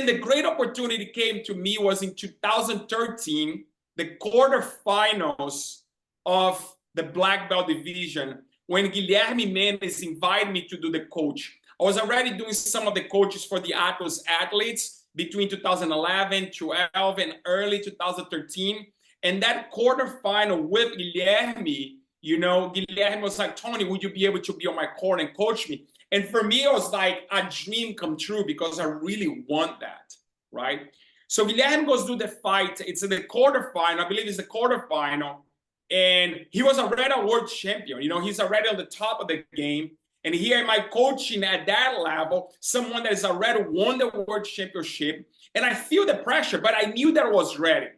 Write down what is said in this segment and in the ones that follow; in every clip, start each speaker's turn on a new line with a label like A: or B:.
A: then the great opportunity came to me was in 2013, the quarterfinals of the black belt division, when Guilherme Mendes invited me to do the coach. I was already doing some of the coaches for the Atlas athletes between 2011, 12, and early 2013. And that quarterfinal with Guilherme, Guilherme was like, Tony, would you be able to be on my court and coach me? And for me, it was like a dream come true because I really want that, right? So Guilherme goes do the fight. It's in the quarterfinal. I believe it's the quarterfinal. And he was already a world champion. He's already on the top of the game. And here am I coaching at that level, someone that has already won the world championship. And I feel the pressure, but I knew that I was ready.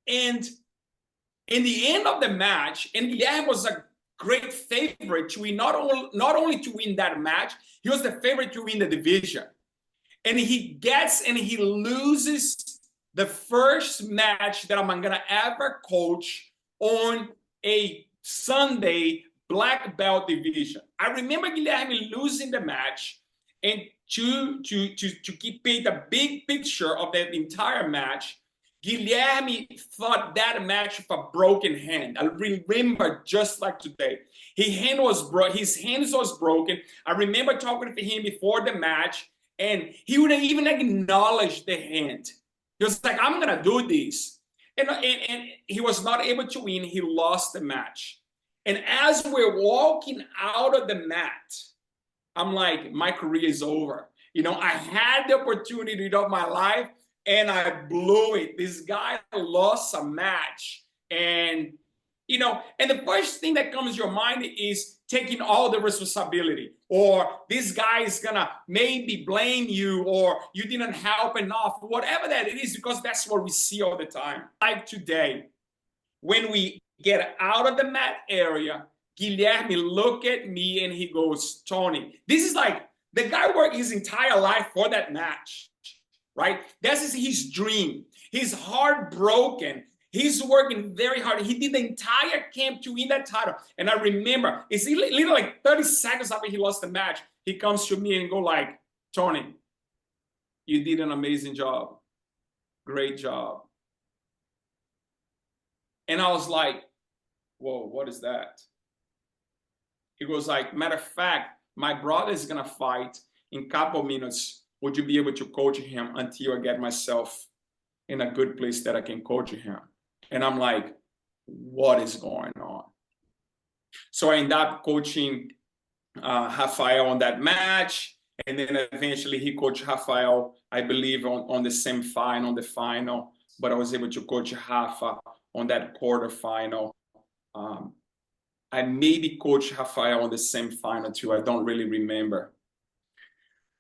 A: And in the end of the match, and Guilherme was a great favorite to win, not only to win that match, he was the favorite to win the division. And he loses the first match that I'm gonna ever coach on a Sunday black belt division. I remember Guilherme losing the match, and to paint a big picture of that entire match, Guilherme fought that match with a broken hand. I remember just like today. His hand was broken. I remember talking to him before the match, and he wouldn't even acknowledge the hand. He was like, I'm gonna do this. And he was not able to win. He lost the match. And as we're walking out of the mat, I'm like, my career is over. I had the opportunity of my life, and I blew it. This guy lost a match. And, and the first thing that comes to your mind is taking all the responsibility, or this guy is gonna maybe blame you, or you didn't help enough, whatever that it is, because that's what we see all the time. Like today, when we get out of the mat area, Guilherme look at me and he goes, Tony, this is like, the guy worked his entire life for that match, right? That's his dream. He's heartbroken. He's working very hard. He did the entire camp to win that title. And I remember, it's literally like 30 seconds after he lost the match, he comes to me and go like, Tony, you did an amazing job. Great job. And I was like, whoa, what is that? He goes like, matter of fact, my brother is gonna fight in a couple minutes. Would you be able to coach him until I get myself in a good place that I can coach him? And I'm like, what is going on? So I end up coaching Rafael on that match. And then eventually he coached Rafael, I believe, on the semi-final, the final. But I was able to coach Rafa on that quarterfinal. I maybe coached Rafael on the semi-final too. I don't really remember.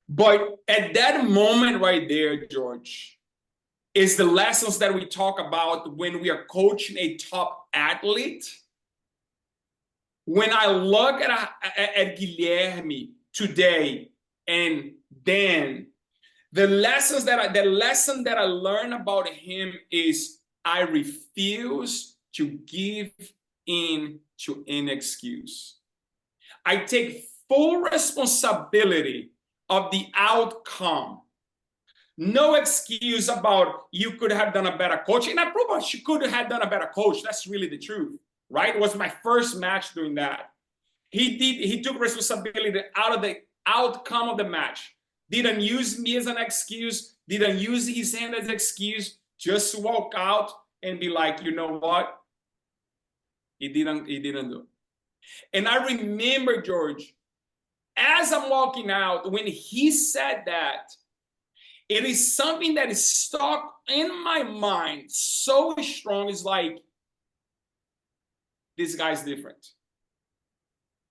A: But at that moment right there, George, is the lessons that we talk about when we are coaching a top athlete. When I look at Guilherme today and then, the lesson that I learned about him is I refuse to give in to any excuse. I take full responsibility of the outcome. No excuse about you could have done a better coach. And I probably she could have done a better coach. That's really the truth, right? It was my first match doing that. He took responsibility out of the outcome of the match. Didn't use me as an excuse. Didn't use his hand as an excuse. Just walk out and be like, you know what? He didn't do it. And I remember, George, as I'm walking out, when he said that, it is something that is stuck in my mind so strong. It's like, this guy's different.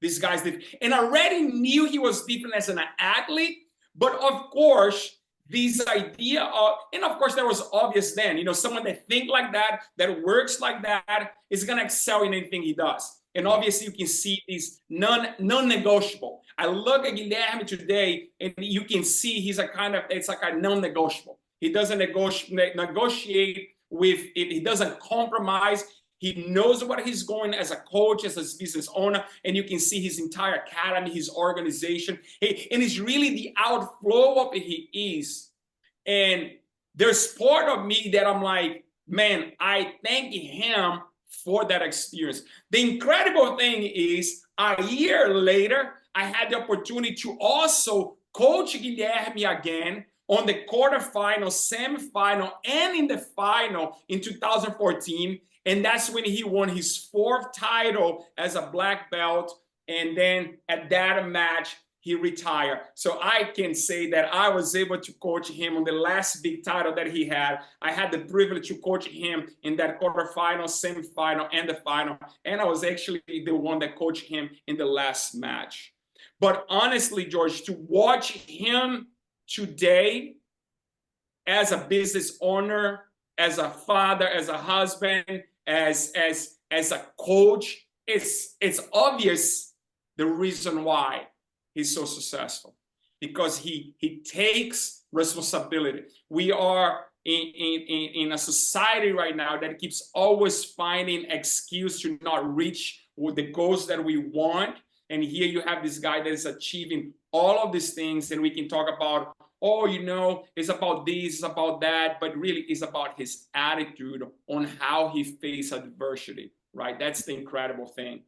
A: This guy's different. And I already knew he was different as an athlete, but of course, this idea of, and of course that was obvious then, someone that think like that works like that, is gonna excel in anything he does. And obviously you can see these non-negotiable. I look at Guilherme today and you can see he's it's like a non-negotiable. He doesn't negotiate with it. He doesn't compromise. He knows what he's going as a coach, as a business owner, and you can see his entire academy, his organization. And it's really the outflow of who he is And there's part of me that I'm like, man, I thank him for that experience. The incredible thing is, a year later, I had the opportunity to also coach Guilherme again on the quarterfinal, semifinal, and in the final in 2014. And that's when he won his fourth title as a black belt. And then at that match, he retired. So I can say that I was able to coach him on the last big title that he had. I had the privilege to coach him in that quarterfinal, semifinal, and the final. And I was actually the one that coached him in the last match. But honestly, George, to watch him today as a business owner, as a father, as a husband, as a coach, it's obvious the reason why he's so successful, because he takes responsibility. We are in a society right now that keeps always finding excuse to not reach the goals that we want. And here you have this guy that is achieving all of these things, and we can talk about, oh, you know, it's about this, it's about that, but really it's about his attitude on how he faces adversity, right? That's the incredible thing.